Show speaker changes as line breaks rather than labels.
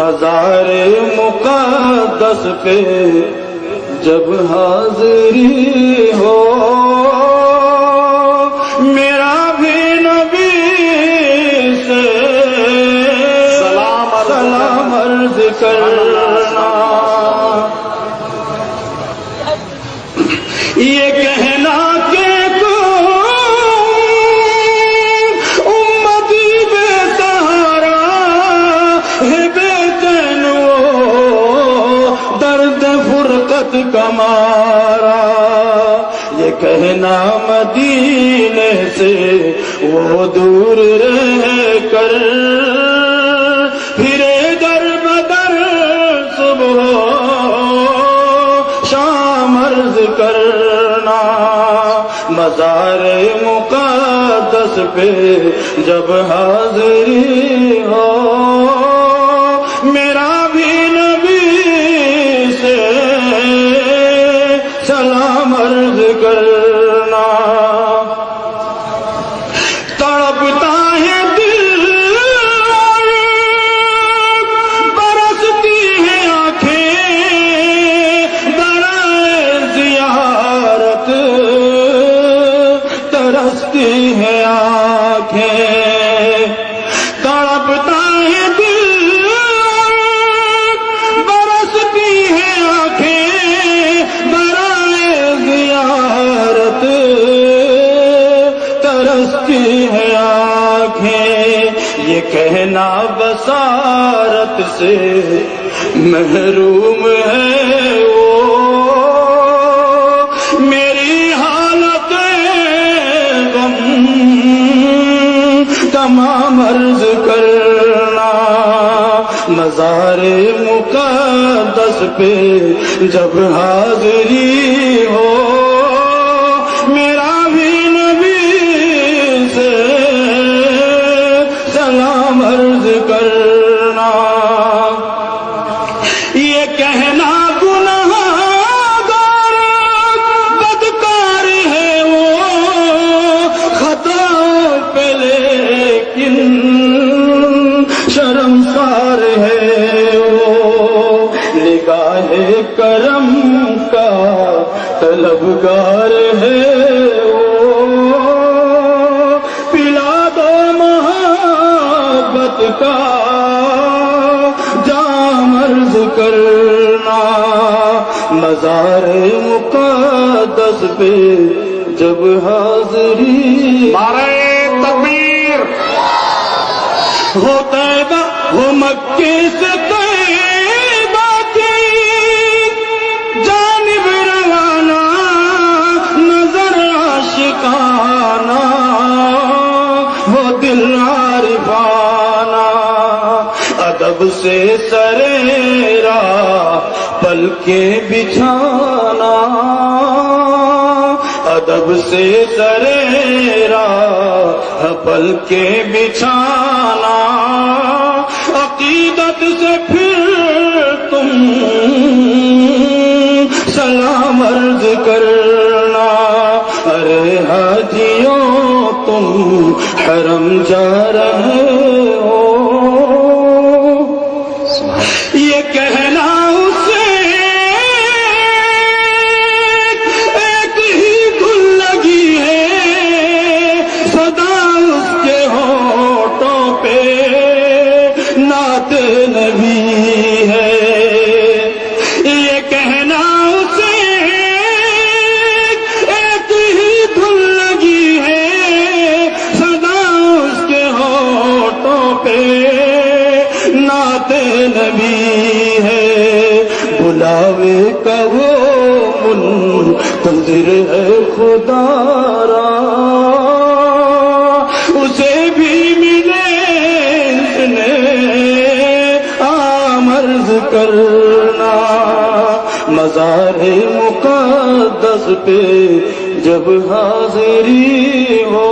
مزار مقدس پہ جب حاضری ہو، میرا بھی نبی سے سلام عرض کرنا، یہ کہنا کہ امتی بے سہارا ہے، بے چین وہ درد فرقت کا مارا، یہ کہنا مدینے سے وہ دور رہ کر پھرے در بدر صبح شام عرض کرنا، مزار مقدس پہ جب حاضری ہو، میرا بھی نبی سے سلام عرض کرنا، تڑپتا ہے دل برستی ہے آنکھیں، برائے زیارت ترستی ہے آنکھیں، تڑپتا ہے دل برستی ہے آنکھیں، برائے زیارت ترستی ہے آنکھیں، یہ کہنا بصارت سے محروم ہے وہ، میری حالت غم تمام عرض کرنا، مزار مقدس پہ جب حاضری ہو، میرا بھی نبی سے سلام عرض کرنا، یہ کہنا گنہگار بدکار ہے وہ، خطا پہ لیکن شرمسار ہے وہ، نگاہ کرم کا طلبگار ہے وہ، پلا دو محبت کا جام عرض کرنا، مزار مقدس پہ جب حاضری،
نعرہ تکبیر،
ہو طیبہ ہو مکے سے طیبہ کی جانب روانہ، نظر عاشقانہ وہ دل عارفانہ، ادب سے سرے راہ پلکیں بچھانا، ادب سے سرے راہ پلکیں بچھانا، عقیدت سے پھر تم سلام عرض کرنا، ارے حاجیوں تم حرم جا رہے ہو، یہ کہنا اسے ایک ہی دھن لگی ہے، صدا اس کے ہونٹوں پہ نعت نبی ہے، یہ کہنا اسے ایک ہی دھن لگی ہے، صدا اس کے ہونٹوں پہ نعت نبی ہے، بلاوے کا وہ منتظر ہے خدا را، اسے بھی ملے اتنے عام عرض کرنا، مزار مقدس پہ جب حاضری ہو،